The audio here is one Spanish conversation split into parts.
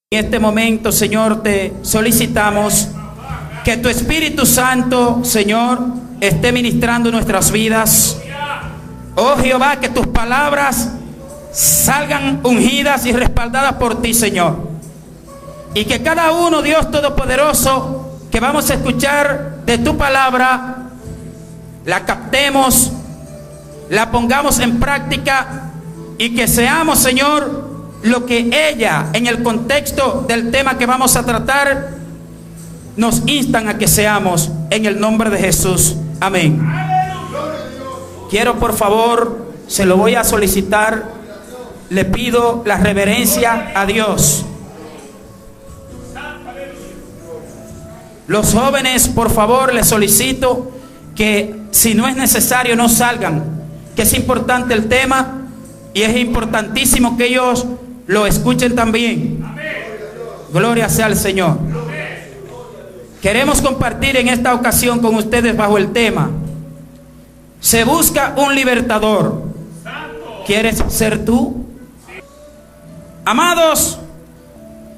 En este momento, Señor, te solicitamos que tu Espíritu Santo, Señor, esté ministrando nuestras vidas. Oh Jehová, que tus palabras salgan ungidas y respaldadas por ti, Señor. Y que cada uno, Dios Todopoderoso, que vamos a escuchar de tu palabra, la captemos, la pongamos en práctica y que seamos, Señor, lo que ella, en el contexto del tema que vamos a tratar, nos instan a que seamos, en el nombre de Jesús. Amén. Quiero, por favor, se lo voy a solicitar, le pido la reverencia a Dios. Los jóvenes, por favor, les solicito que si no es necesario no salgan, que es importante el tema y es importantísimo que ellos lo escuchen también. Gloria sea al Señor. Queremos compartir en esta ocasión con ustedes bajo el tema: se busca un libertador. ¿Quieres ser tú? Amados,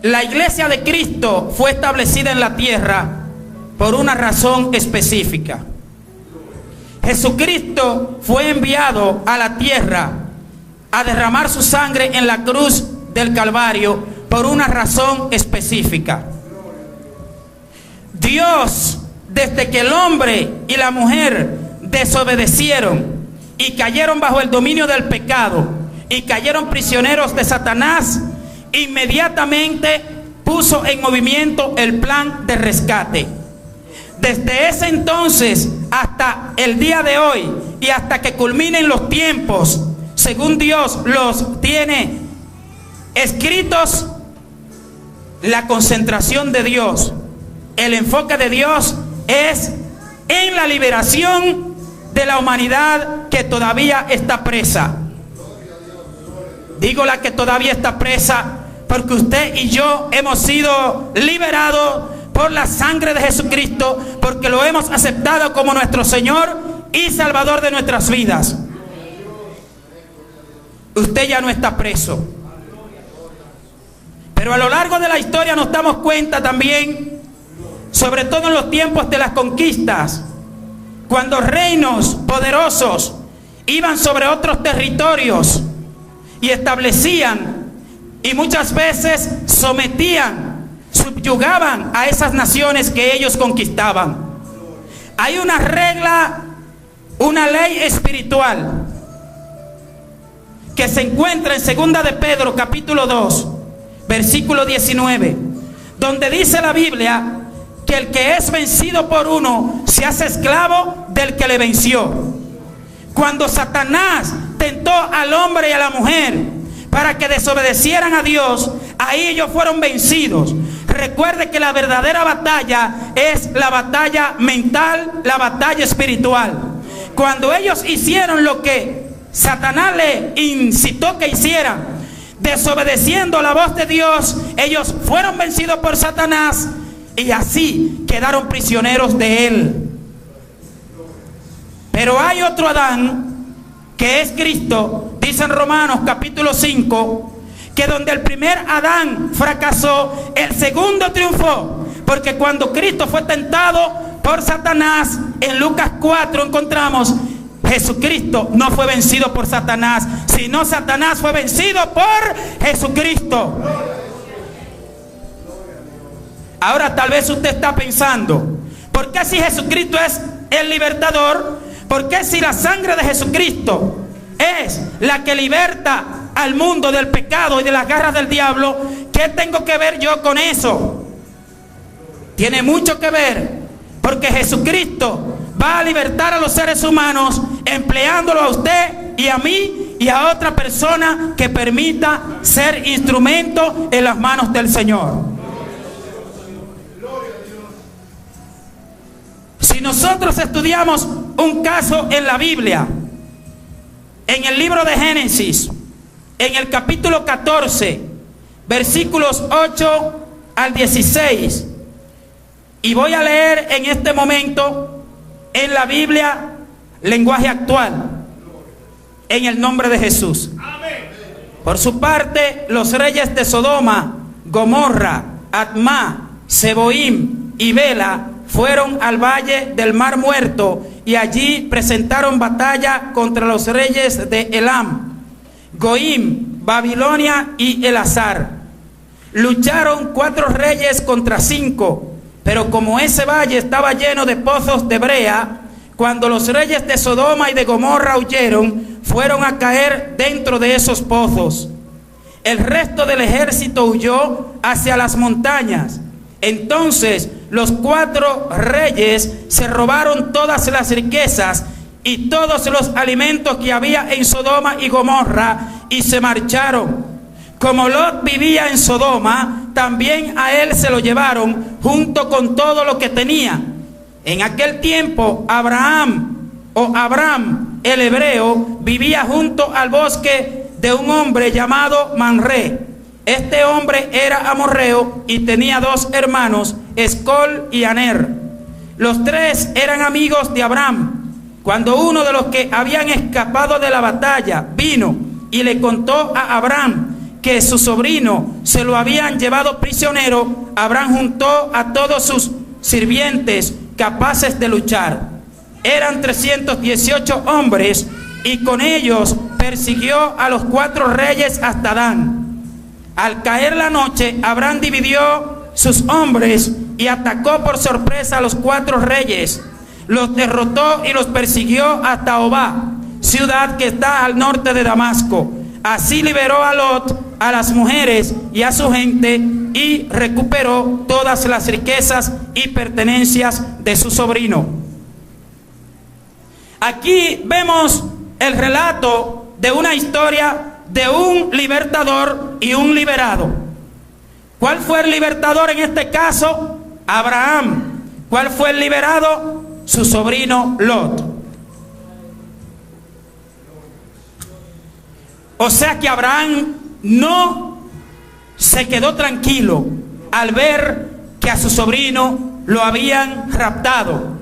la iglesia de Cristo fue establecida en la tierra por una razón específica. Jesucristo fue enviado a la tierra a derramar su sangre en la cruz del Calvario por una razón específica. Dios, desde que el hombre y la mujer desobedecieron y cayeron bajo el dominio del pecado y cayeron prisioneros de Satanás, inmediatamente puso en movimiento el plan de rescate. Desde ese entonces hasta el día de hoy y hasta que culminen los tiempos, según Dios los tiene escritos, la concentración de Dios, el enfoque de Dios es en la liberación de la humanidad que todavía está presa. Digo la que todavía está presa porque usted y yo hemos sido liberados por la sangre de Jesucristo, porque lo hemos aceptado como nuestro Señor y Salvador de nuestras vidas. Usted ya no está preso. Pero a lo largo de la historia nos damos cuenta también, sobre todo en los tiempos de las conquistas, cuando reinos poderosos iban sobre otros territorios y establecían y muchas veces sometían, subyugaban a esas naciones que ellos conquistaban. Hay una regla, una ley espiritual que se encuentra en 2 de Pedro capítulo 2 versículo 19, donde dice la Biblia que el que es vencido por uno se hace esclavo del que le venció. Cuando Satanás tentó al hombre y a la mujer para que desobedecieran a Dios, ahí ellos fueron vencidos. Recuerde que la verdadera batalla es la batalla mental, la batalla espiritual. Cuando ellos hicieron lo que Satanás le incitó que hicieran, desobedeciendo la voz de Dios, ellos fueron vencidos por Satanás y así quedaron prisioneros de él. Pero hay otro Adán que es Cristo. Dice en Romanos capítulo 5 que donde el primer Adán fracasó, el segundo triunfó, porque cuando Cristo fue tentado por Satanás, en Lucas 4 encontramos: Jesucristo no fue vencido por Satanás, sino Satanás fue vencido por Jesucristo. Ahora tal vez usted está pensando: ¿por qué si Jesucristo es el libertador? ¿Por qué si la sangre de Jesucristo es la que liberta al mundo del pecado y de las garras del diablo? ¿Qué tengo que ver yo con eso? Tiene mucho que ver, porque Jesucristo va a libertar a los seres humanos empleándolo a usted y a mí y a otra persona que permita ser instrumento en las manos del Señor. Si nosotros estudiamos un caso en la Biblia, en el libro de Génesis, en el capítulo 14, versículos 8 al 16, y voy a leer en este momento en la Biblia lenguaje actual, en el nombre de Jesús. Por su parte, los reyes de Sodoma Gomorra, Admá, Seboim y Bela fueron al valle del Mar Muerto y allí presentaron batalla contra los reyes de Elam, Goim, Babilonia y Elazar. Lucharon 4 reyes contra 5, pero como ese valle estaba lleno de pozos de brea, cuando los reyes de Sodoma y de Gomorra huyeron, fueron a caer dentro de esos pozos. El resto del ejército huyó hacia las montañas. Entonces los 4 reyes se robaron todas las riquezas y todos los alimentos que había en Sodoma y Gomorra y se marcharon. Como Lot vivía en Sodoma, también a él se lo llevaron junto con todo lo que tenía. En aquel tiempo Abraham el hebreo vivía junto al bosque de un hombre llamado Manré. Este hombre era amorreo y tenía 2 hermanos, Escol y Aner. Los 3 eran amigos de Abraham. Cuando uno de los que habían escapado de la batalla vino y le contó a Abraham que su sobrino se lo habían llevado prisionero, Abraham juntó a todos sus sirvientes capaces de luchar. Eran 318 hombres y con ellos persiguió a los 4 reyes hasta Dan. Al caer la noche, Abraham dividió sus hombres y atacó por sorpresa a los 4 reyes. Los derrotó y los persiguió hasta Obá, ciudad que está al norte de Damasco. Así liberó a Lot, a las mujeres y a su gente y recuperó todas las riquezas y pertenencias de su sobrino. Aquí vemos el relato de una historia de un libertador y un liberado. ¿Cuál fue el libertador en este caso? Abraham. ¿Cuál fue el liberado? Su sobrino Lot. O sea que Abraham no se quedó tranquilo al ver que a su sobrino lo habían raptado,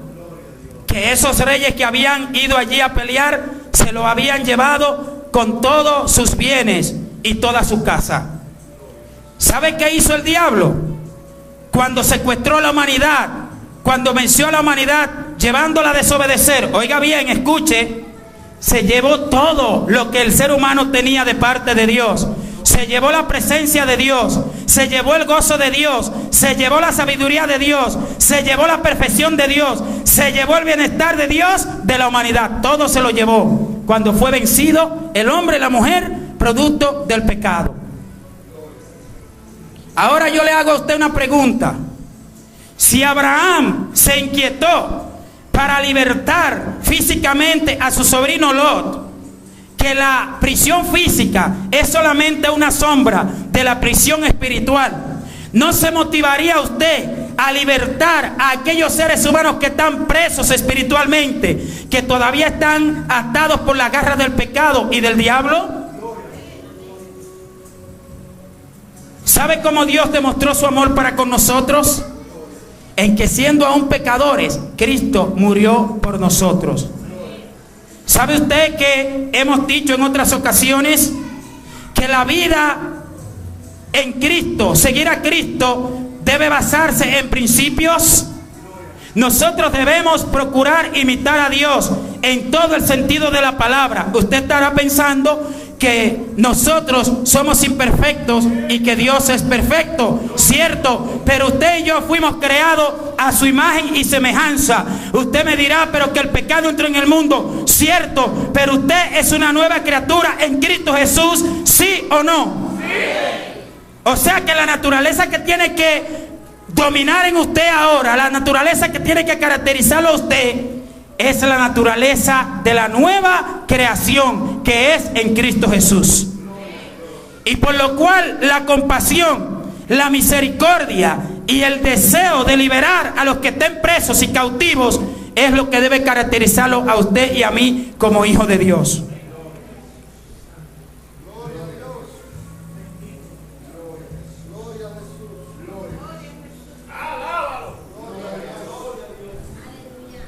que esos reyes que habían ido allí a pelear se lo habían llevado con todos sus bienes y toda su casa. ¿Sabe qué hizo el diablo? Cuando secuestró a la humanidad, cuando venció a la humanidad llevándola a desobedecer, oiga bien, escuche, se llevó todo lo que el ser humano tenía de parte de Dios. Se llevó la presencia de Dios, se llevó el gozo de Dios, se llevó la sabiduría de Dios, se llevó la perfección de Dios, se llevó el bienestar de Dios de la humanidad. Todo se lo llevó cuando fue vencido el hombre y la mujer producto del pecado. Ahora yo le hago a usted una pregunta. Si Abraham se inquietó para libertar físicamente a su sobrino Lot, que la prisión física es solamente una sombra de la prisión espiritual, ¿no se motivaría usted a libertar a aquellos seres humanos que están presos espiritualmente, que todavía están atados por la garra del pecado y del diablo? ¿Sabe cómo Dios demostró su amor para con nosotros? En que siendo aún pecadores, Cristo murió por nosotros. ¿Sabe usted que hemos dicho en otras ocasiones que la vida en Cristo, seguir a Cristo, debe basarse en principios? Nosotros debemos procurar imitar a Dios en todo el sentido de la palabra. Usted estará pensando que nosotros somos imperfectos y que Dios es perfecto, cierto, pero usted y yo fuimos creados a su imagen y semejanza. Usted me dirá, pero que el pecado entró en el mundo, cierto, pero usted es una nueva criatura en Cristo Jesús, ¿sí o no? Sí. O sea que la naturaleza que tiene que dominar en usted ahora, la naturaleza que tiene que caracterizarlo a usted, es la naturaleza de la nueva creación que es en Cristo Jesús. Y por lo cual la compasión, la misericordia y el deseo de liberar a los que estén presos y cautivos es lo que debe caracterizarlo a usted y a mí como hijo de Dios.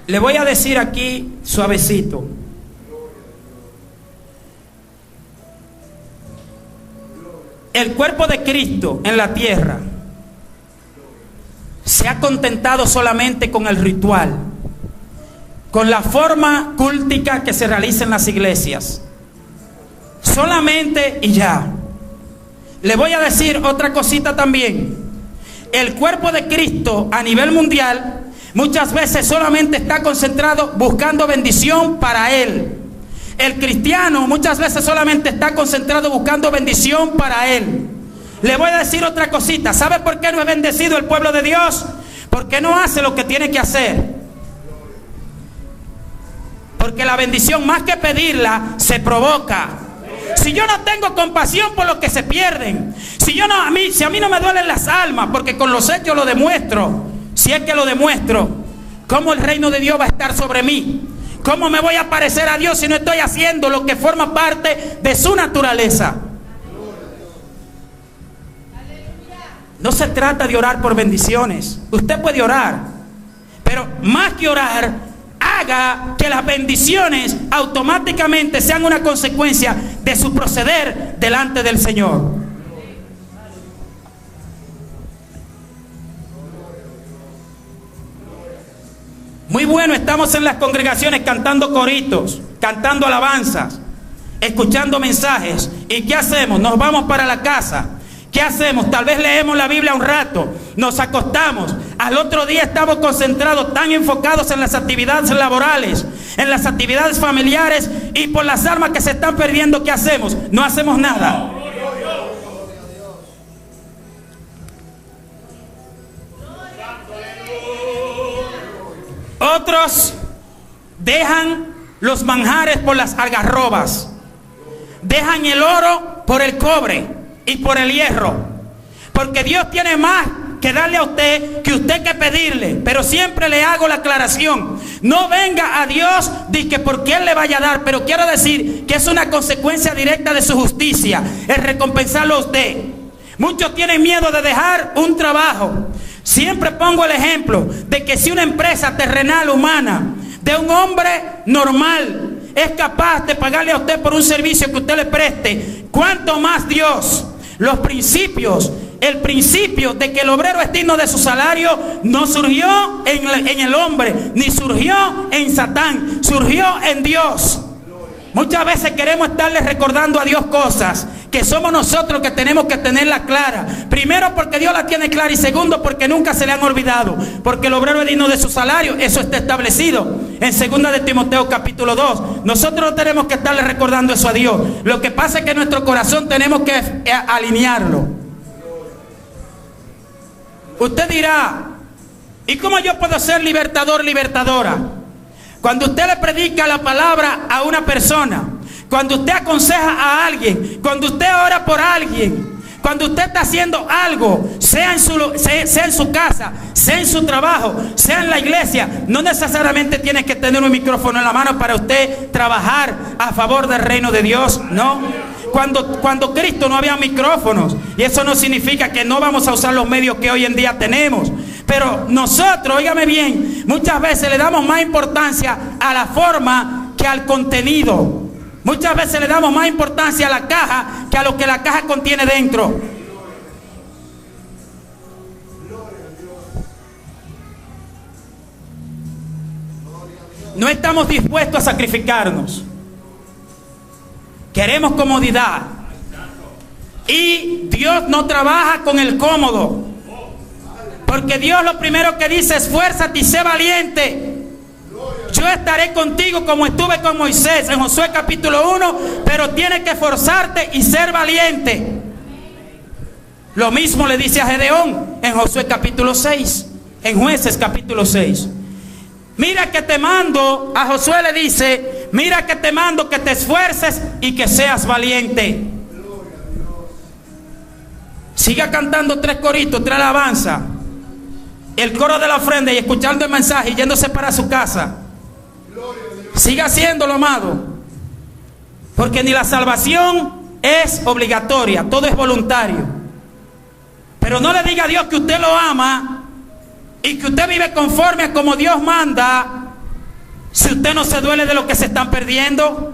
Le voy a decir aquí suavecito. el cuerpo de Cristo en la tierra se ha contentado solamente con el ritual, con la forma cúltica que se realiza en las iglesias, solamente y ya. Le voy a decir otra cosita también. El cuerpo de Cristo a nivel mundial muchas veces solamente está concentrado buscando bendición para él. El cristiano muchas veces solamente está concentrado buscando bendición para él. Le voy a decir otra cosita. ¿Sabe por qué no es bendecido el pueblo de Dios? Porque no hace lo que tiene que hacer. Porque la bendición, más que pedirla, se provoca. Si yo no tengo compasión por los que se pierden, si a mí no me duelen las almas, porque con los hechos lo demuestro, si es que lo demuestro, ¿cómo el reino de Dios va a estar sobre mí? ¿Cómo me voy a parecer a Dios si no estoy haciendo lo que forma parte de su naturaleza? No se trata de orar por bendiciones. Usted puede orar, pero más que orar, haga que las bendiciones automáticamente sean una consecuencia de su proceder delante del Señor. Muy bueno, estamos en las congregaciones cantando coritos, cantando alabanzas, escuchando mensajes. ¿Y qué hacemos? Nos vamos para la casa. ¿Qué hacemos? Tal vez leemos la Biblia un rato, nos acostamos. Al otro día estamos concentrados, tan enfocados en las actividades laborales, en las actividades familiares y por las almas que se están perdiendo. ¿Qué hacemos? No hacemos nada. Otros dejan los manjares por las algarrobas, dejan el oro por el cobre y por el hierro, porque Dios tiene más que darle a usted que pedirle. Pero siempre le hago la aclaración: no venga a Dios que porque Él le vaya a dar, pero quiero decir que es una consecuencia directa de su justicia, el recompensarlo a usted. Muchos tienen miedo de dejar un trabajo. Siempre pongo el ejemplo de que si una empresa terrenal humana de un hombre normal es capaz de pagarle a usted por un servicio que usted le preste, ¿cuánto más Dios? Los principios, el principio de que el obrero es digno de su salario no surgió en el hombre, ni surgió en Satán, surgió en Dios. Muchas veces queremos estarle recordando a Dios cosas que somos nosotros que tenemos que tenerla clara. Primero, porque Dios la tiene clara, y segundo, porque nunca se le han olvidado. Porque el obrero es digno de su salario, eso está establecido en 2 de Timoteo capítulo 2. Nosotros no tenemos que estarle recordando eso a Dios. Lo que pasa es que nuestro corazón tenemos que alinearlo. Usted dirá: ¿y cómo yo puedo ser libertador, libertadora? Cuando usted le predica la palabra a una persona, cuando usted aconseja a alguien, cuando usted ora por alguien, cuando usted está haciendo algo, sea en su casa, sea en su trabajo, sea en la iglesia, no necesariamente tiene que tener un micrófono en la mano para usted trabajar a favor del reino de Dios, no. Cuando Cristo no había micrófonos, y eso no significa que no vamos a usar los medios que hoy en día tenemos. Pero nosotros, óigame bien, muchas veces le damos más importancia a la forma que al contenido. Muchas veces le damos más importancia a la caja que a lo que la caja contiene dentro. No estamos dispuestos a sacrificarnos. Queremos comodidad. Y Dios no trabaja con el cómodo. Porque Dios lo primero que dice: esfuérzate y sé valiente. Yo estaré contigo como estuve con Moisés en Josué capítulo 1, pero tienes que esforzarte y ser valiente. Lo mismo le dice a Gedeón en Josué capítulo 6, en Jueces capítulo 6. Mira que te mando, a Josué le dice: mira que te mando que te esfuerces y que seas valiente. Siga cantando 3 coritos, 3 alabanzas, el coro de la ofrenda, y escuchando el mensaje y yéndose para su casa. Siga haciéndolo, amado, porque ni la salvación es obligatoria, todo es voluntario. Pero no le diga a Dios que usted lo ama y que usted vive conforme a como Dios manda, si usted no se duele de lo que se están perdiendo.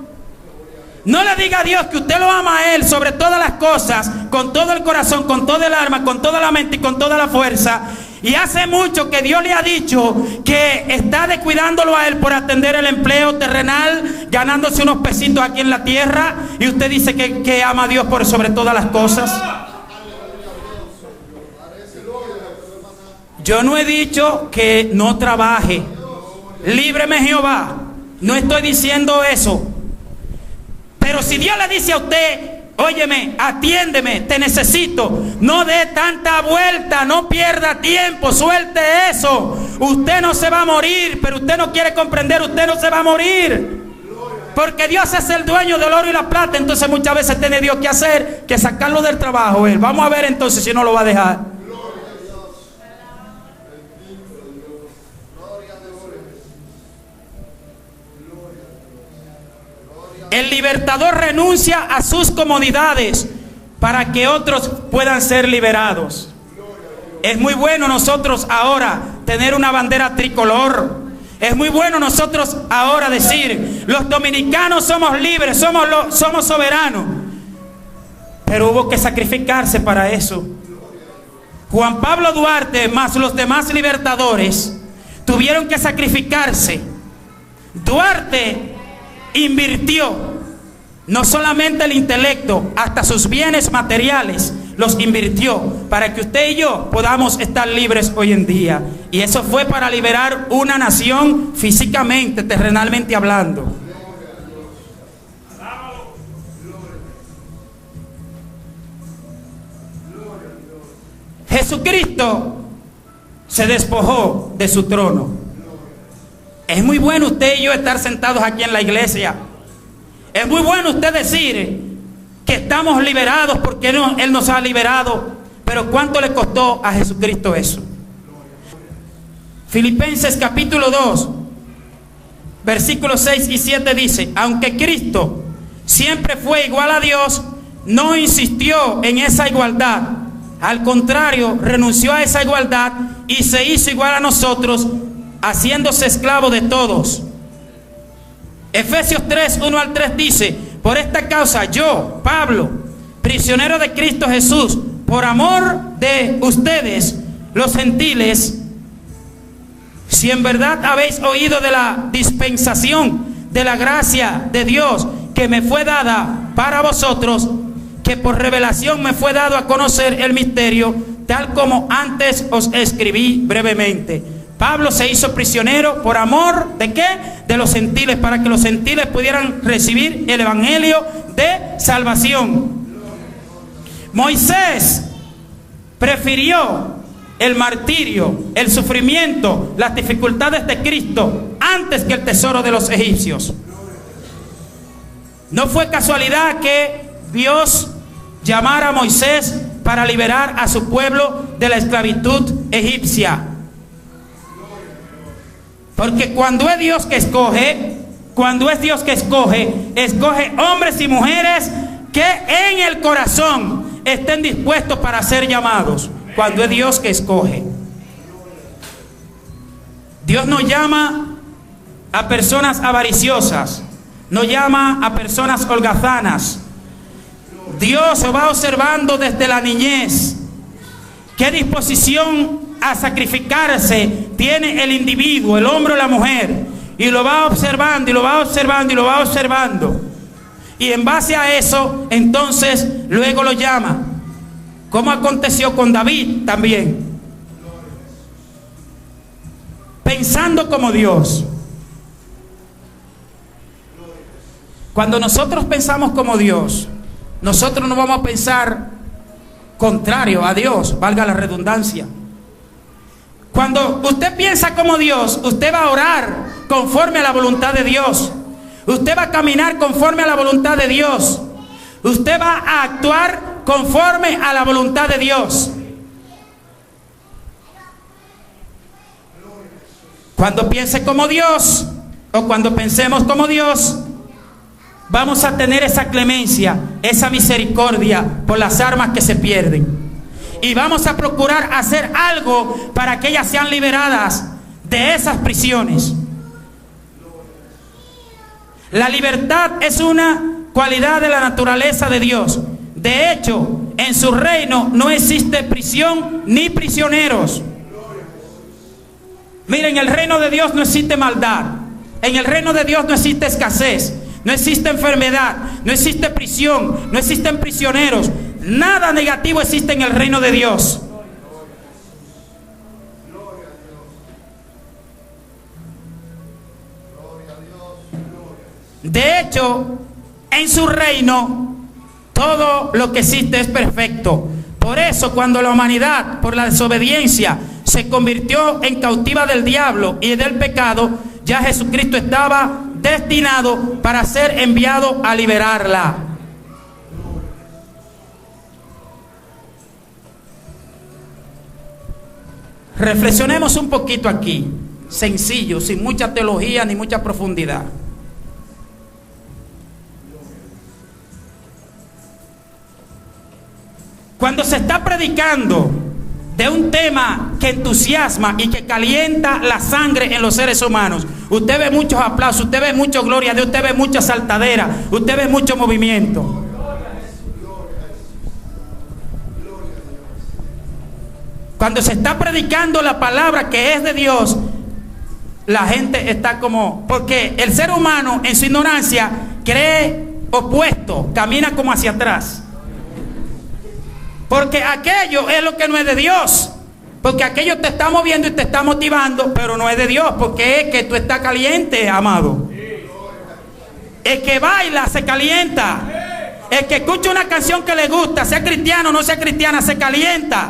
No le diga a Dios que usted lo ama a Él sobre todas las cosas, con todo el corazón, con todo el alma, con toda la mente y con toda la fuerza. Y hace mucho que Dios le ha dicho que está descuidándolo a Él por atender el empleo terrenal, ganándose unos pesitos aquí en la tierra. Y usted dice que ama a Dios por sobre todas las cosas. Yo no he dicho que no trabaje. Líbreme Jehová. No estoy diciendo eso. Pero si Dios le dice a usted, óyeme, atiéndeme, te necesito, no dé tanta vuelta, no pierda tiempo, suelte eso. Usted no se va a morir, pero usted no quiere comprender, usted no se va a morir. Porque Dios es el dueño del oro y la plata. Entonces muchas veces tiene Dios que hacer, que sacarlo del trabajo Él. Vamos a ver entonces si no lo va a dejar. El libertador renuncia a sus comodidades para que otros puedan ser liberados. Es muy bueno nosotros ahora tener una bandera tricolor. Es muy bueno nosotros ahora decir, los dominicanos somos libres, somos soberanos. Pero hubo que sacrificarse para eso. Juan Pablo Duarte más los demás libertadores tuvieron que sacrificarse. Duarte invirtió no solamente el intelecto, hasta sus bienes materiales los invirtió para que usted y yo podamos estar libres hoy en día. Y eso fue para liberar una nación físicamente, terrenalmente hablando. Jesucristo se despojó de su trono. Es muy bueno usted y yo estar sentados aquí en la iglesia. Es muy bueno usted decir que estamos liberados porque Él nos ha liberado. Pero ¿cuánto le costó a Jesucristo eso? Filipenses capítulo 2, versículos 6 y 7 dice: aunque Cristo siempre fue igual a Dios, no insistió en esa igualdad. Al contrario, renunció a esa igualdad y se hizo igual a nosotros, haciéndose esclavo de todos. Efesios 3, 1 al 3 dice: por esta causa yo, Pablo, prisionero de Cristo Jesús, por amor de ustedes, los gentiles, si en verdad habéis oído de la dispensación de la gracia de Dios que me fue dada para vosotros, que por revelación me fue dado a conocer el misterio, tal como antes os escribí brevemente. Pablo se hizo prisionero por amor ¿de qué? De los gentiles, para que los gentiles pudieran recibir el evangelio de salvación. Moisés prefirió el martirio, el sufrimiento, las dificultades de Cristo antes que el tesoro de los egipcios. No fue casualidad que Dios llamara a Moisés para liberar a su pueblo de la esclavitud egipcia. Porque cuando es Dios que escoge, escoge hombres y mujeres que en el corazón estén dispuestos para ser llamados. Cuando es Dios que escoge. Dios no llama a personas avariciosas, no llama a personas holgazanas. Dios va observando desde la niñez qué disposición a sacrificarse tiene el individuo, el hombre o la mujer, y lo va observando y lo va observando y lo va observando, y en base a eso entonces luego lo llama, como aconteció con David también, pensando como Dios. Cuando nosotros pensamos como Dios, nosotros no vamos a pensar contrario a Dios, valga la redundancia. Cuando usted piensa como Dios, usted va a orar conforme a la voluntad de Dios. Usted va a caminar conforme a la voluntad de Dios. Usted va a actuar conforme a la voluntad de Dios. Cuando piense como Dios, o cuando pensemos como Dios, vamos a tener esa clemencia, esa misericordia por las almas que se pierden. Y vamos a procurar hacer algo para que ellas sean liberadas de esas prisiones. La libertad es una cualidad de la naturaleza de Dios. De hecho, en su reino no existe prisión ni prisioneros. Miren, en el reino de Dios no existe maldad. En el reino de Dios no existe escasez, no existe enfermedad, no existe prisión, no existen prisioneros. Nada negativo existe en el reino de Dios. De hecho, en su reino todo lo que existe es perfecto. Por eso, cuando la humanidad, por la desobediencia, se convirtió en cautiva del diablo y del pecado, ya Jesucristo estaba destinado para ser enviado a liberarla. Reflexionemos un poquito aquí, sencillo, sin mucha teología ni mucha profundidad. Cuando se está predicando de un tema que entusiasma y que calienta la sangre en los seres humanos, usted ve muchos aplausos, usted ve mucha gloria a Dios, usted ve mucha saltadera, usted ve mucho movimiento. Cuando se está predicando la palabra que es de Dios, la gente está como... Porque el ser humano en su ignorancia cree opuesto, camina como hacia atrás. Porque aquello es lo que no es de Dios. Porque aquello te está moviendo y te está motivando, pero no es de Dios, porque es que tú estás caliente, amado. El que baila se calienta. El que escucha una canción que le gusta, sea cristiano o no sea cristiana, se calienta.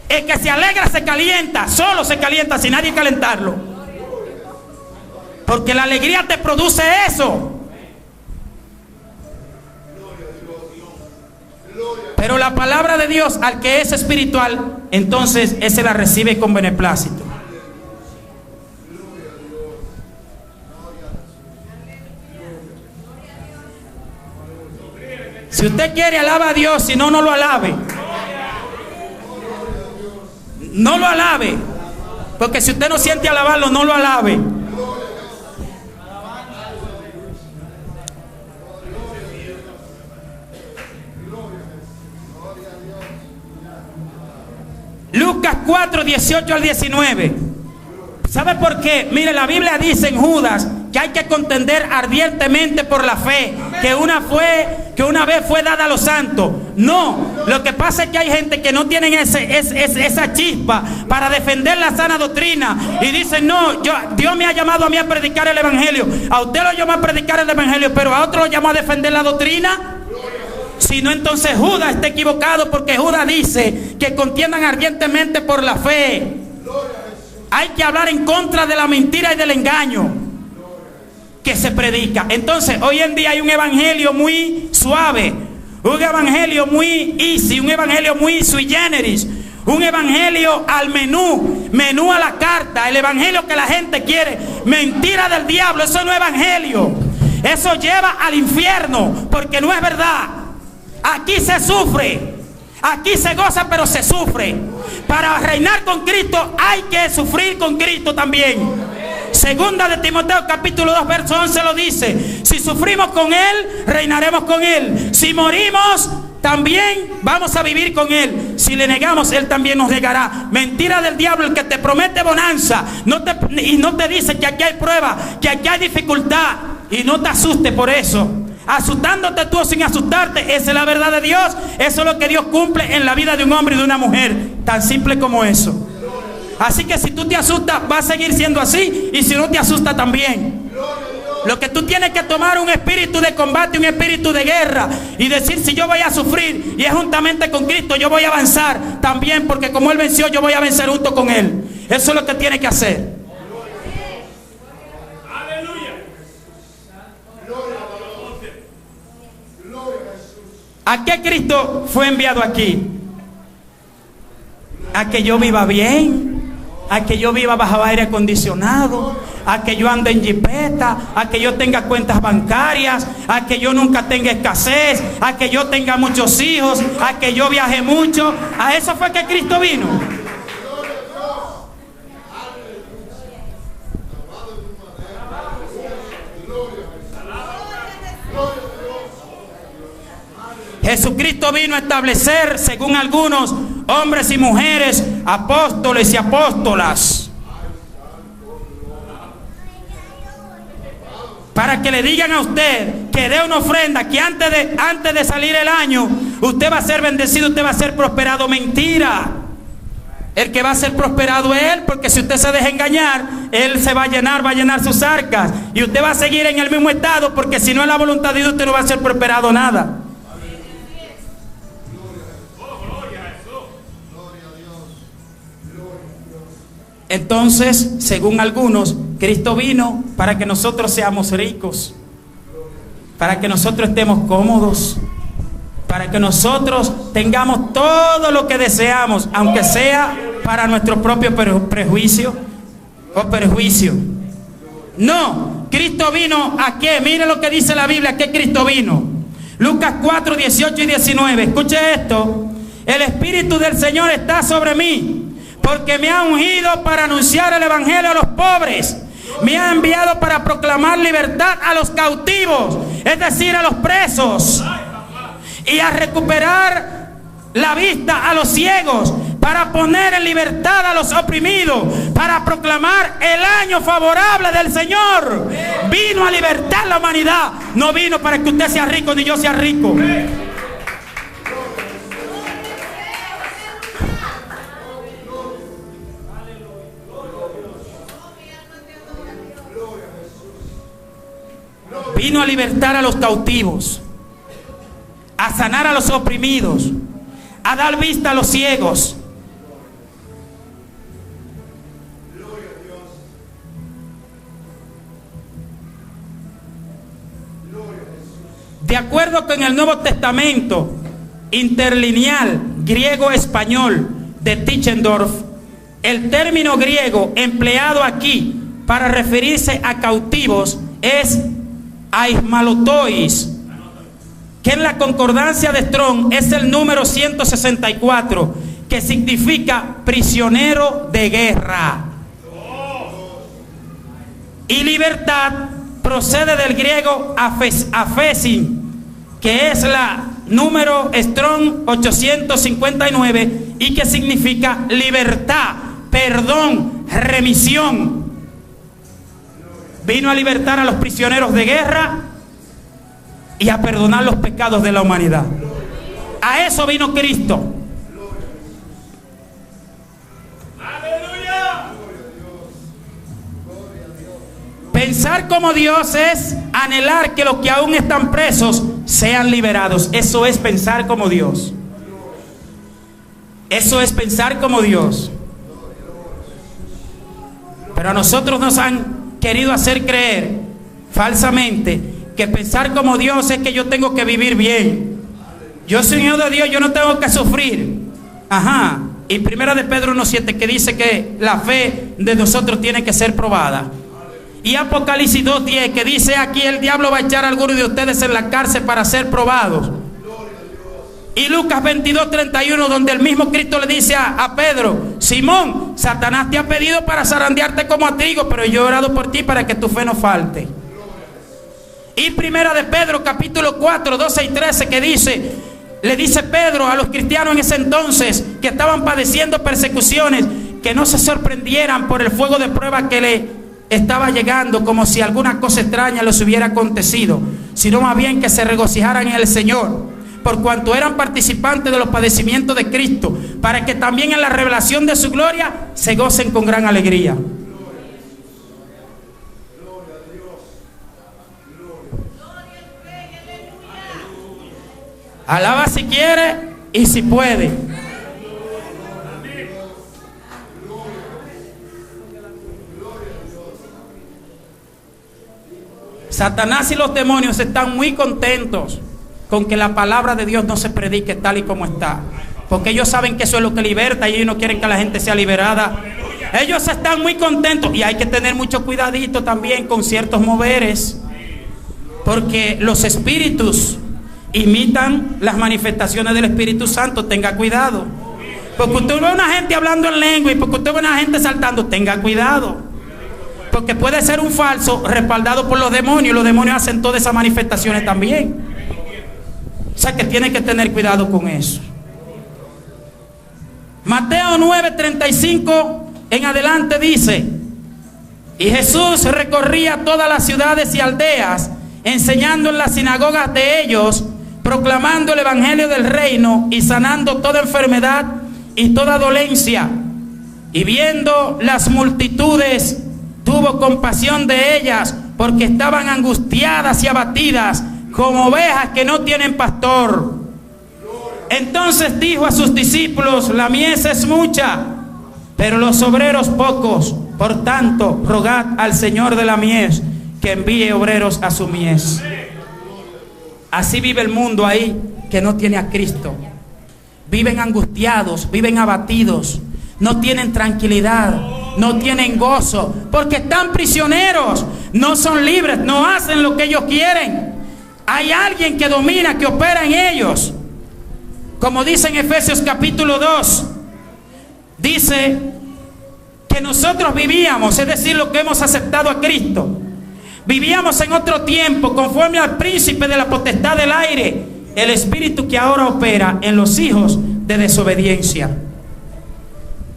El que se alegra se calienta, solo se calienta sin nadie calentarlo. Porque la alegría te produce eso. Pero la palabra de Dios, al que es espiritual, entonces ese la recibe con beneplácito. Si usted quiere, alaba a Dios, si no, no lo alabe. No lo alabe, porque si usted no siente alabarlo, no lo alabe. Lucas 4, 18 al 19. ¿Sabe por qué? Mire, la Biblia dice en Judas que hay que contender ardientemente por la fe, que una vez fue dada a los santos. No, lo que pasa es que hay gente que no tienen esa chispa para defender la sana doctrina y dicen, no, Dios me ha llamado a mí a predicar el evangelio. A usted lo llamó a predicar el evangelio, pero a otro lo llamó a defender la doctrina. Si no, entonces Judas está equivocado, porque Judas dice que contiendan ardientemente por la fe. Hay que hablar en contra de la mentira y del engaño que se predica. Entonces, hoy en día hay un evangelio muy suave, un evangelio muy easy, un evangelio muy sui generis, un evangelio al menú a la carta, el evangelio que la gente quiere. Mentira del diablo, eso no es evangelio. Eso lleva al infierno, porque no es verdad. Aquí se sufre, aquí se goza, pero se sufre. Para reinar con Cristo hay que sufrir con Cristo también. Segunda de Timoteo capítulo 2 verso 11 lo dice: si sufrimos con Él, reinaremos con Él. Si morimos, también vamos a vivir con Él. Si le negamos, Él también nos negará. Mentira del diablo, el que te promete bonanza y no te dice que aquí hay prueba, que aquí hay dificultad. Y no te asustes por eso, asustándote tú o sin asustarte. Esa es la verdad de Dios. Eso es lo que Dios cumple en la vida de un hombre y de una mujer. Tan simple como eso. Así que si tú te asustas, va a seguir siendo así. Y si no te asusta también. Lo que tú tienes que tomar es un espíritu de combate, un espíritu de guerra, y decir: si yo voy a sufrir y es juntamente con Cristo, yo voy a avanzar también, porque como Él venció, yo voy a vencer junto con Él. Eso es lo que tiene que hacer. ¿A qué Cristo fue enviado aquí? A que yo viva bien, a que yo viva bajo aire acondicionado, a que yo ande en jipeta, a que yo tenga cuentas bancarias, a que yo nunca tenga escasez, a que yo tenga muchos hijos, a que yo viaje mucho. A eso fue que Cristo vino. Jesucristo vino a establecer, según algunos, hombres y mujeres, apóstoles y apóstolas, para que le digan a usted que dé una ofrenda, que antes de salir el año usted va a ser bendecido, usted va a ser prosperado. Mentira. El que va a ser prosperado es Él, porque si usted se deja engañar, Él se va a llenar sus arcas, y usted va a seguir en el mismo estado, porque si no es la voluntad de Dios, usted no va a ser prosperado nada. Entonces, según algunos, Cristo vino para que nosotros seamos ricos, para que nosotros estemos cómodos, para que nosotros tengamos todo lo que deseamos, aunque sea para nuestro propio prejuicio o perjuicio. No, Cristo vino ¿a qué? Mire lo que dice la Biblia, ¿a qué Cristo vino? Lucas 4, 18 y 19. Escuche esto. El Espíritu del Señor está sobre mí, porque me ha ungido para anunciar el Evangelio a los pobres. Me ha enviado para proclamar libertad a los cautivos, es decir, a los presos, y a recuperar la vista a los ciegos, para poner en libertad a los oprimidos, para proclamar el año favorable del Señor. Vino a libertar la humanidad, no vino para que usted sea rico ni yo sea rico. Vino a libertar a los cautivos, a sanar a los oprimidos, a dar vista a los ciegos. De acuerdo con el Nuevo Testamento interlineal griego-español de Tischendorf, el término griego empleado aquí para referirse a cautivos es aismalotois, que en la concordancia de Strong es el número 164, que significa prisionero de guerra. Y libertad procede del griego aphesin, que es la número Strong 859 y que significa libertad, perdón, remisión. Vino a libertar a los prisioneros de guerra y a perdonar los pecados de la humanidad. A eso vino Cristo. Pensar como Dios es anhelar que los que aún están presos sean liberados. Eso es pensar como Dios. Eso es pensar como Dios. Pero a nosotros nos han querido hacer creer falsamente que pensar como Dios es que yo tengo que vivir bien. Yo soy hijo de Dios, yo no tengo que sufrir. Ajá. Y primera de Pedro 1:7, que dice que la fe de nosotros tiene que ser probada. Y Apocalipsis 2:10, que dice: aquí el diablo va a echar a algunos de ustedes en la cárcel para ser probados. Y Lucas 22:31, donde el mismo Cristo le dice a Pedro: Simón, Satanás te ha pedido para zarandearte como a trigo, pero yo he orado por ti para que tu fe no falte. Y primera de Pedro capítulo 4, 12 y 13, que dice, le dice Pedro a los cristianos en ese entonces que estaban padeciendo persecuciones, que no se sorprendieran por el fuego de prueba que le estaba llegando, como si alguna cosa extraña les hubiera acontecido, sino más bien que se regocijaran en el Señor, por cuanto eran participantes de los padecimientos de Cristo, para que también en la revelación de su gloria se gocen con gran alegría. Alaba si quiere y si puede. Satanás y los demonios están muy contentos con que la palabra de Dios no se predique tal y como está, porque ellos saben que eso es lo que liberta y ellos no quieren que la gente sea liberada. Ellos están muy contentos, y hay que tener mucho cuidadito también con ciertos moveres, porque los espíritus imitan las manifestaciones del Espíritu Santo. Tenga cuidado, porque usted ve a una gente hablando en lengua y porque usted ve a una gente saltando, tenga cuidado, porque puede ser un falso respaldado por los demonios. Los demonios hacen todas esas manifestaciones también. sea que tiene que tener cuidado con eso. Mateo 9:35 en adelante dice: y Jesús recorría todas las ciudades y aldeas, enseñando en las sinagogas de ellos, proclamando el evangelio del reino y sanando toda enfermedad y toda dolencia. Y viendo las multitudes, tuvo compasión de ellas, porque estaban angustiadas y abatidas como ovejas que no tienen pastor. Entonces dijo a sus discípulos: la mies es mucha, pero los obreros pocos. Por tanto, rogad al Señor de la mies que envíe obreros a su mies. Así vive el mundo ahí que no tiene a Cristo. Viven angustiados, viven abatidos, no tienen tranquilidad, no tienen gozo, porque están prisioneros, no son libres, no hacen lo que ellos quieren. Hay alguien que domina, que opera en ellos. Como dice en Efesios capítulo 2, dice que nosotros vivíamos, es decir, lo que hemos aceptado a Cristo, vivíamos en otro tiempo conforme al príncipe de la potestad del aire, el espíritu que ahora opera en los hijos de desobediencia.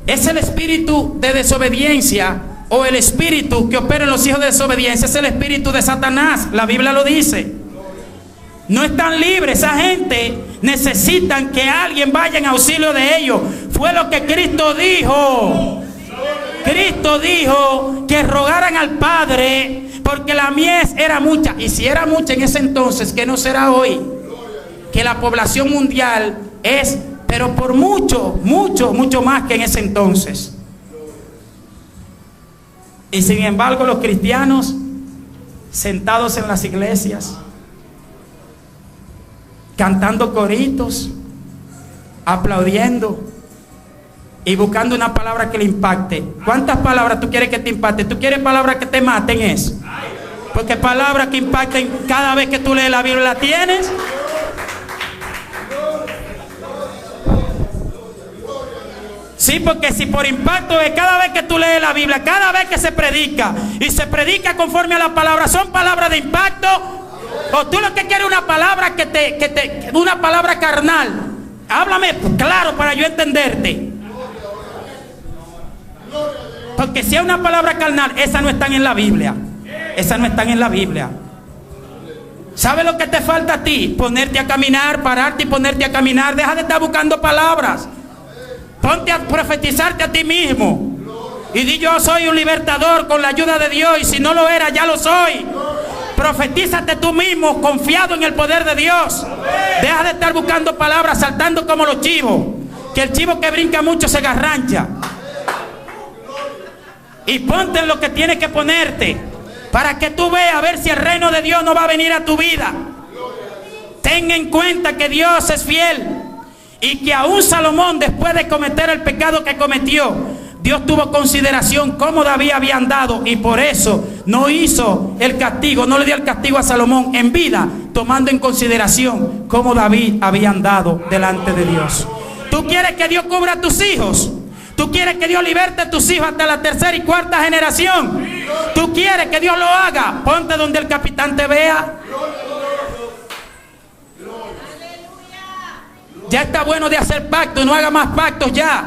Es el espíritu de desobediencia, o el espíritu que opera en los hijos de desobediencia, es el espíritu de Satanás. La Biblia lo dice. No están libres, esa gente necesitan que alguien vaya en auxilio de ellos. Fue lo que Cristo dijo. Cristo dijo que rogaran al Padre, porque la mies era mucha. Y si era mucha en ese entonces, ¿qué no será hoy? Que la población mundial es, pero por mucho, mucho, mucho más que en ese entonces. Y sin embargo, los cristianos sentados en las iglesias, cantando coritos, aplaudiendo y buscando una palabra que le impacte. ¿Cuántas palabras tú quieres que te impacten? ¿Tú quieres palabras que te maten? Es porque palabras que impacten cada vez que tú lees la Biblia, ¿la tienes? Sí, porque si por impacto es cada vez que tú lees la Biblia, cada vez que se predica, y se predica conforme a la palabra, ¿son palabras de impacto? O tú lo que quieres es una palabra una palabra carnal. Háblame claro para yo entenderte. Porque si es una palabra carnal, esas no están en la Biblia. Esas no están en la Biblia. ¿Sabes lo que te falta a ti? Ponerte a caminar, pararte y ponerte a caminar. Deja de estar buscando palabras. Ponte a profetizarte a ti mismo. Y di: yo soy un libertador con la ayuda de Dios. Y si no lo era, ya lo soy. Profetízate tú mismo, confiado en el poder de Dios. Deja de estar buscando palabras, saltando como los chivos. Que el chivo que brinca mucho se garrancha. Y ponte en lo que tienes que ponerte, para que tú veas a ver si el reino de Dios no va a venir a tu vida. Ten en cuenta que Dios es fiel, y que aún Salomón, después de cometer el pecado que cometió, Dios tuvo consideración cómo David había andado, y por eso no hizo el castigo, no le dio el castigo a Salomón en vida, tomando en consideración cómo David había andado delante de Dios. ¿Tú quieres que Dios cubra a tus hijos? ¿Tú quieres que Dios liberte a tus hijos hasta la tercera y cuarta generación? ¿Tú quieres que Dios lo haga? Ponte donde el capitán te vea. Ya está bueno de hacer pactos, no haga más pactos ya.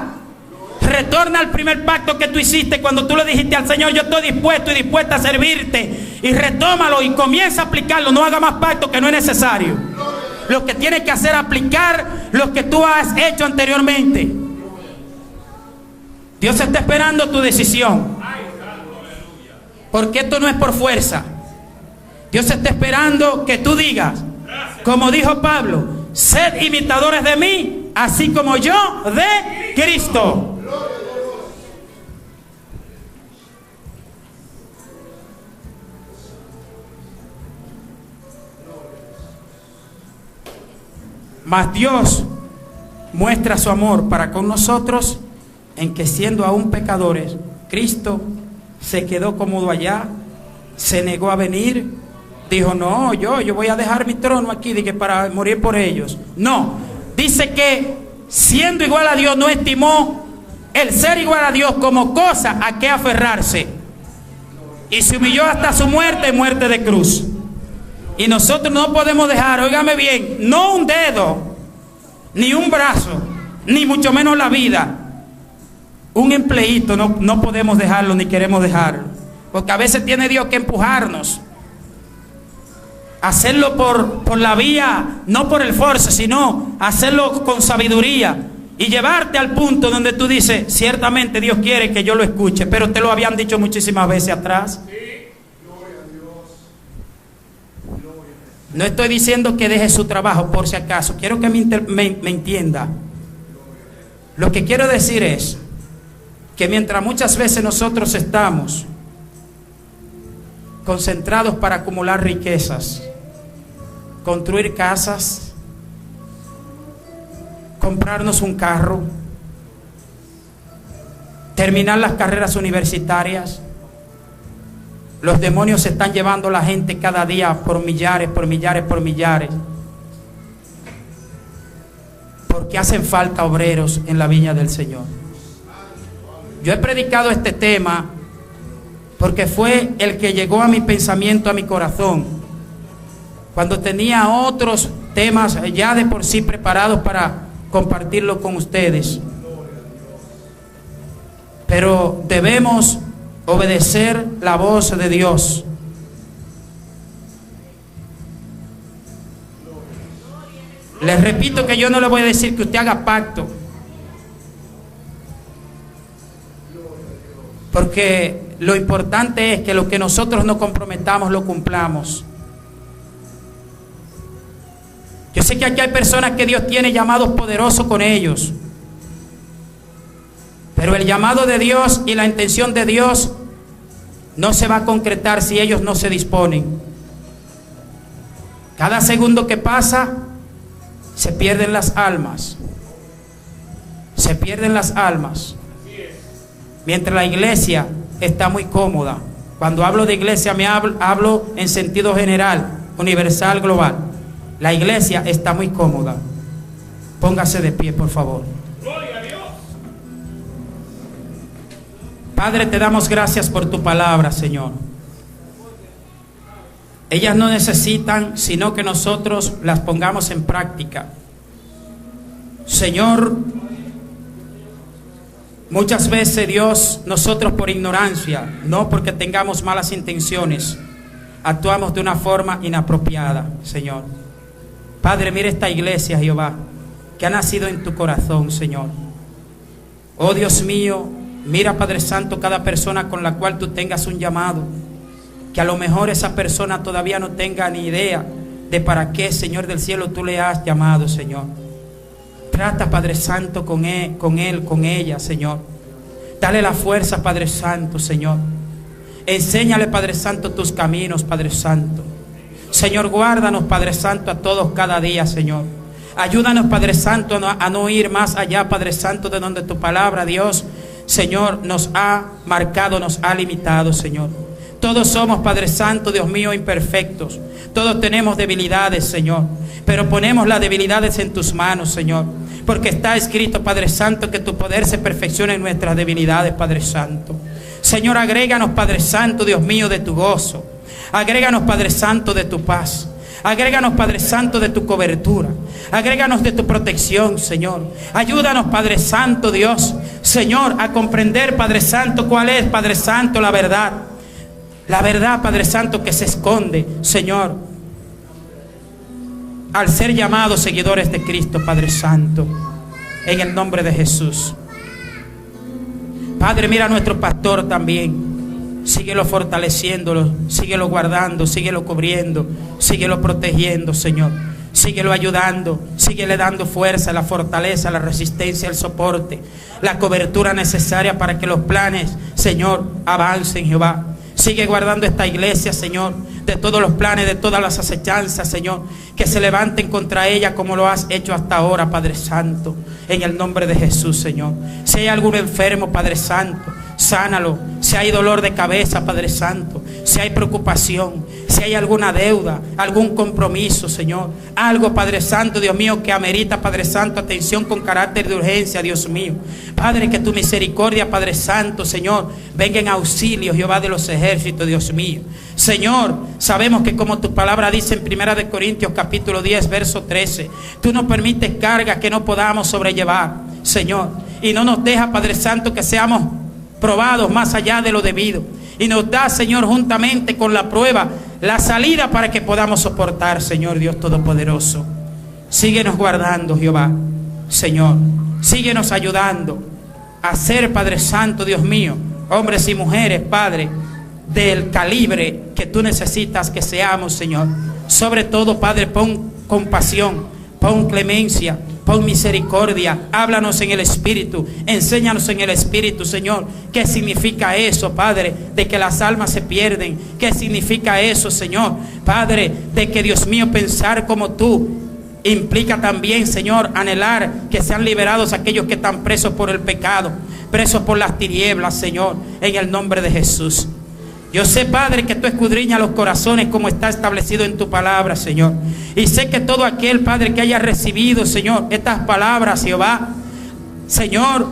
Retorna al primer pacto que tú hiciste cuando tú le dijiste al Señor: yo estoy dispuesto y dispuesta a servirte. Y retómalo y comienza a aplicarlo. No haga más pactos que no es necesario. Lo que tienes que hacer es aplicar lo que tú has hecho anteriormente. Dios está esperando tu decisión, porque esto no es por fuerza. Dios está esperando que tú digas, como dijo Pablo: sed imitadores de mí, así como yo de Cristo. Mas Dios muestra su amor para con nosotros en que, siendo aún pecadores, Cristo se quedó cómodo allá, se negó a venir, dijo: no, yo voy a dejar mi trono aquí para morir por ellos. No, dice que siendo igual a Dios no estimó el ser igual a Dios como cosa a que aferrarse, y se humilló hasta su muerte, muerte de cruz. Y nosotros no podemos dejar, óigame bien, no un dedo, ni un brazo, ni mucho menos la vida. Un empleíto no podemos dejarlo ni queremos dejarlo. Porque a veces tiene Dios que empujarnos. Hacerlo por la vía, no por el force, sino hacerlo con sabiduría. Y llevarte al punto donde tú dices, ciertamente Dios quiere que yo lo escuche. Pero te lo habían dicho muchísimas veces atrás. No estoy diciendo que deje su trabajo por si acaso. Quiero que me entienda. Lo que quiero decir es que mientras muchas veces nosotros estamos concentrados para acumular riquezas, construir casas, comprarnos un carro, terminar las carreras universitarias, los demonios se están llevando a la gente cada día por millares, porque hacen falta obreros en la viña del Señor. Yo he predicado este tema porque fue el que llegó a mi pensamiento, a mi corazón, cuando tenía otros temas ya de por sí preparados para compartirlo con ustedes. Pero debemos obedecer la voz de Dios. Les repito que yo no le voy a decir que usted haga pacto, porque lo importante es que lo que nosotros nos comprometamos lo cumplamos. Yo sé que aquí hay personas que Dios tiene llamados poderosos con ellos, pero el llamado de Dios y la intención de Dios no se va a concretar si ellos no se disponen. Cada segundo que pasa se pierden las almas. Se pierden las almas. Mientras la iglesia está muy cómoda. Cuando hablo de iglesia me hablo en sentido general, universal, global. La iglesia está muy cómoda. Póngase de pie, por favor. Gloria a Dios. Padre, te damos gracias por tu palabra, Señor. Ellas no necesitan sino que nosotros las pongamos en práctica. Señor, muchas veces, Dios, nosotros por ignorancia, no porque tengamos malas intenciones, actuamos de una forma inapropiada, Señor. Padre, mira esta iglesia, Jehová, que ha nacido en tu corazón, Señor. Oh Dios mío, mira, Padre Santo, cada persona con la cual tú tengas un llamado, que a lo mejor esa persona todavía no tenga ni idea de para qué, Señor del cielo, tú le has llamado, Señor. Trata, Padre Santo, con él, con ella, Señor. Dale la fuerza, Padre Santo, Señor. Enséñale, Padre Santo, tus caminos, Padre Santo. Señor, guárdanos, Padre Santo, a todos cada día, Señor. Ayúdanos, Padre Santo, a no ir más allá, Padre Santo, de donde tu palabra, Dios, Señor, nos ha marcado, nos ha limitado, Señor. Todos somos, Padre Santo, Dios mío, imperfectos. Todos tenemos debilidades, Señor. Pero ponemos las debilidades en tus manos, Señor. Porque está escrito, Padre Santo, que tu poder se perfecciona en nuestras debilidades, Padre Santo. Señor, agréganos, Padre Santo, Dios mío, de tu gozo. Agréganos, Padre Santo, de tu paz. Agréganos, Padre Santo, de tu cobertura. Agréganos de tu protección, Señor. Ayúdanos, Padre Santo, Dios, Señor, a comprender, Padre Santo, cuál es, Padre Santo, la verdad. La verdad, Padre Santo, que se esconde, Señor, al ser llamados seguidores de Cristo, Padre Santo, en el nombre de Jesús. Padre, mira a nuestro pastor también. Síguelo fortaleciéndolo, síguelo guardando, síguelo cubriendo, síguelo protegiendo, Señor. Síguelo ayudando, síguele dando fuerza, la fortaleza, la resistencia, el soporte, la cobertura necesaria para que los planes, Señor, avancen, Jehová. Sigue guardando esta iglesia, Señor, de todos los planes, de todas las acechanzas, Señor, que se levanten contra ella como lo has hecho hasta ahora, Padre Santo, en el nombre de Jesús, Señor. Si hay algún enfermo, Padre Santo, sánalo. Si hay dolor de cabeza, Padre Santo, si hay preocupación, si Si hay alguna deuda, algún compromiso, Señor, algo, Padre Santo, Dios mío, que amerita, Padre Santo, atención con carácter de urgencia, Dios mío. Padre, que tu misericordia, Padre Santo, Señor, venga en auxilio, Jehová de los ejércitos, Dios mío. Señor, sabemos que como tu palabra dice en 1 Corintios capítulo 10, verso 13, tú nos permites cargas que no podamos sobrellevar, Señor, y no nos deja, Padre Santo, que seamos probados más allá de lo debido. Y nos da, Señor, juntamente con la prueba, la salida para que podamos soportar, Señor Dios Todopoderoso. Síguenos guardando, Jehová, Señor. Síguenos ayudando a ser, Padre Santo, Dios mío, hombres y mujeres, Padre, del calibre que tú necesitas que seamos, Señor. Sobre todo, Padre, pon compasión, pon clemencia, pon misericordia. Háblanos en el Espíritu, enséñanos en el Espíritu, Señor. ¿Qué significa eso, Padre, de que las almas se pierden? ¿Qué significa eso, Señor, Padre, de que, Dios mío, pensar como tú implica también, Señor, anhelar que sean liberados aquellos que están presos por el pecado, presos por las tinieblas, Señor, en el nombre de Jesús? Yo sé, Padre, que tú escudriñas los corazones como está establecido en tu palabra, Señor. Y sé que todo aquel, Padre, que haya recibido, Señor, estas palabras, Jehová, Señor,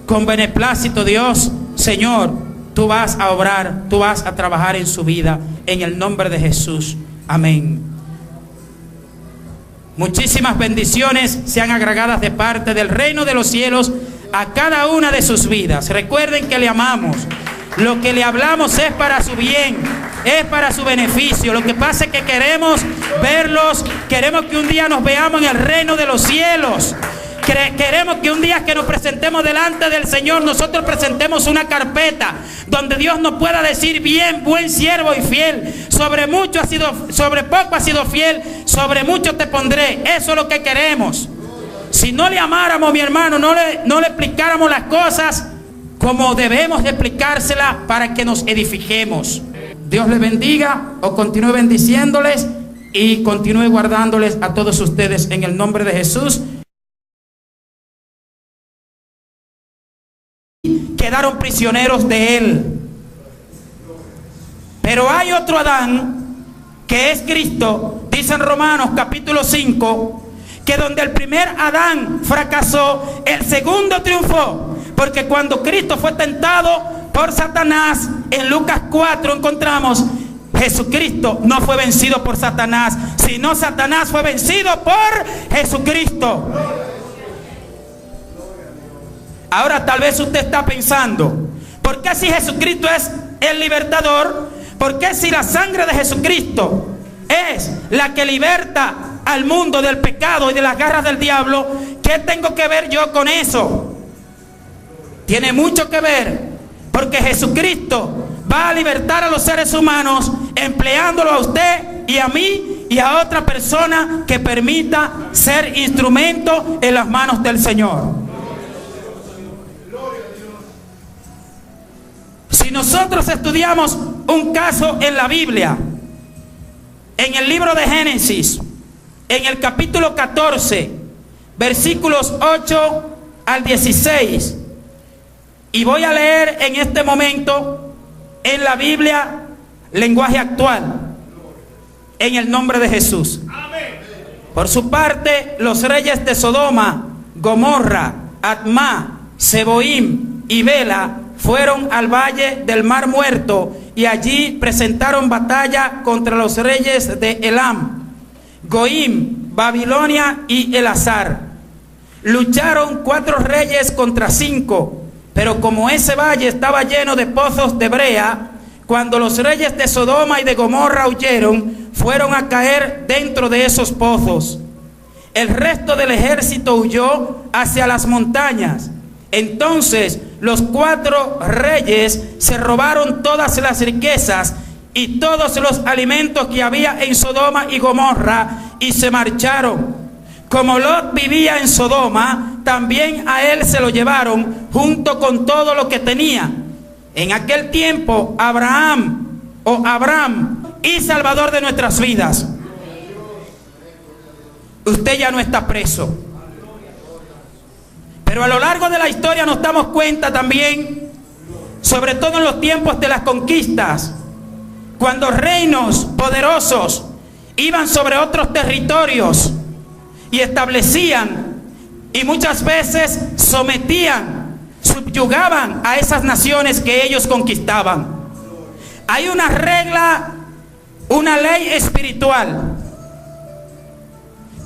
con beneplácito, Dios, Señor, tú vas a obrar, tú vas a trabajar en su vida, en el nombre de Jesús. Amén. Muchísimas bendiciones sean agregadas de parte del reino de los cielos a cada una de sus vidas. Recuerden que le amamos. Lo que le hablamos es para su bien, es para su beneficio. Lo que pasa es que queremos verlos, queremos que un día nos veamos en el reino de los cielos. Queremos que un día que nos presentemos delante del Señor, nosotros presentemos una carpeta donde Dios nos pueda decir: bien, buen siervo y fiel. Sobre poco has sido fiel, sobre mucho te pondré. Eso es lo que queremos. Si no le amáramos, mi hermano, no le explicáramos las cosas como debemos de explicárselas para que nos edifiquemos. Dios les bendiga o continúe bendiciéndoles y continúe guardándoles a todos ustedes en el nombre de Jesús. Quedaron prisioneros de él. Pero hay otro Adán que es Cristo. Dice en Romanos capítulo 5 que donde el primer Adán fracasó, el segundo triunfó. Porque cuando Cristo fue tentado por Satanás, en Lucas 4 encontramos: Jesucristo no fue vencido por Satanás, sino Satanás fue vencido por Jesucristo. Ahora tal vez usted está pensando: ¿por qué si Jesucristo es el libertador? ¿Por qué si la sangre de Jesucristo es la que liberta al mundo del pecado y de las garras del diablo? ¿Qué tengo que ver yo con eso? Tiene mucho que ver, porque Jesucristo va a libertar a los seres humanos empleándolo a usted y a mí y a otra persona que permita ser instrumento en las manos del Señor. Si nosotros estudiamos un caso en la Biblia, en el libro de Génesis, en el capítulo 14, versículos 8 al 16, y voy a leer en este momento en la Biblia, lenguaje actual, en el nombre de Jesús. Por su parte, los reyes de Sodoma, Gomorra, Admá, Seboim y Bela fueron al valle del Mar Muerto y allí presentaron batalla contra los reyes de Elam, Goim, Babilonia y Elazar. Lucharon 4 reyes contra 5, pero como ese valle estaba lleno de pozos de brea, cuando los reyes de Sodoma y de Gomorra huyeron, fueron a caer dentro de esos pozos. El resto del ejército huyó hacia las montañas. Entonces los 4 reyes se robaron todas las riquezas y todos los alimentos que había en Sodoma y Gomorra y se marcharon. Como Lot vivía en Sodoma, también a él se lo llevaron junto con todo lo que tenía. En aquel tiempo Abraham y Salvador de nuestras vidas, usted ya no está preso. Pero a lo largo de la historia nos damos cuenta también, sobre todo en los tiempos de las conquistas, cuando reinos poderosos iban sobre otros territorios y establecían y muchas veces sometían, subyugaban a esas naciones que ellos conquistaban. Hay una regla, una ley espiritual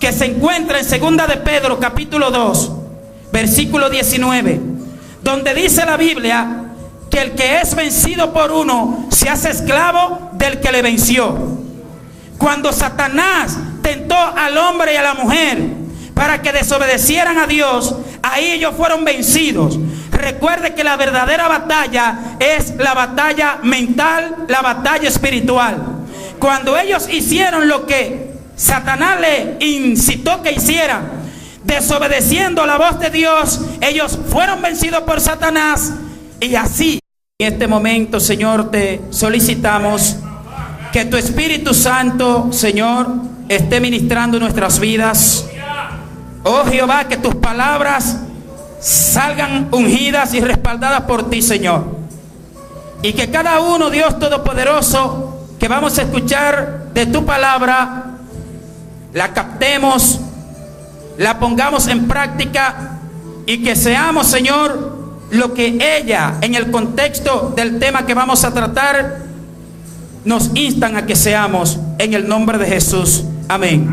que se encuentra en 2 de Pedro capítulo 2 versículo 19, donde dice la Biblia que el que es vencido por uno se hace esclavo del que le venció. Cuando Satanás tentó al hombre y a la mujer para que desobedecieran a Dios, ahí ellos fueron vencidos. Recuerde que la verdadera batalla es la batalla mental, la batalla espiritual. Cuando ellos hicieron lo que Satanás le incitó que hicieran, desobedeciendo la voz de Dios, ellos fueron vencidos por Satanás. Y así, en este momento, Señor, te solicitamos que tu Espíritu Santo, Señor, esté ministrando nuestras vidas. Oh Jehová, que tus palabras salgan ungidas y respaldadas por ti, Señor. Y que cada uno, Dios Todopoderoso, que vamos a escuchar de tu palabra, la captemos, la pongamos en práctica y que seamos, Señor, lo que ella, en el contexto del tema que vamos a tratar, nos instan a que seamos, en el nombre de Jesús. Amén.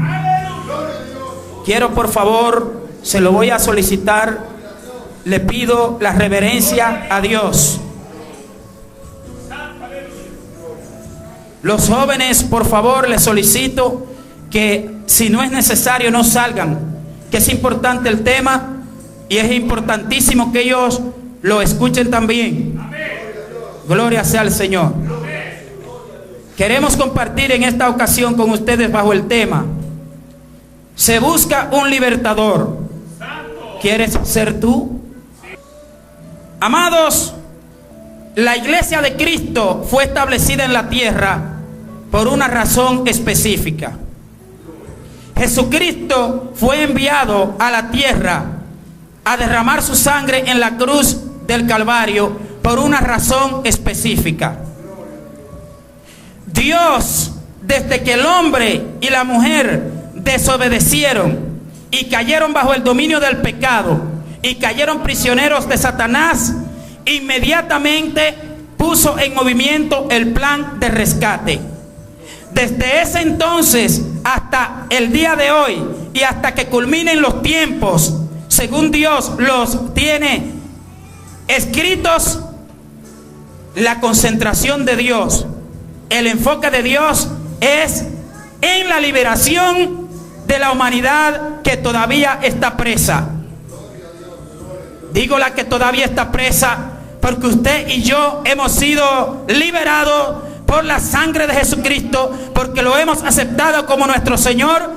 Quiero, por favor, se lo voy a solicitar, le pido la reverencia a Dios. Los jóvenes, por favor, les solicito que si no es necesario no salgan, que es importante el tema y es importantísimo que ellos lo escuchen también. Gloria sea al Señor. Queremos compartir en esta ocasión con ustedes bajo el tema: se busca un libertador. ¿Quieres ser tú? Amados, la iglesia de Cristo fue establecida en la tierra por una razón específica. Jesucristo fue enviado a la tierra a derramar su sangre en la cruz del Calvario por una razón específica. Dios, desde que el hombre y la mujer desobedecieron y cayeron bajo el dominio del pecado y cayeron prisioneros de Satanás, inmediatamente puso en movimiento el plan de rescate. Desde ese entonces hasta el día de hoy y hasta que culminen los tiempos, según Dios los tiene escritos, la concentración de Dios, el enfoque de Dios es en la liberación de la humanidad que todavía está presa. Digo la que todavía está presa porque usted y yo hemos sido liberados por la sangre de Jesucristo, porque lo hemos aceptado como nuestro Señor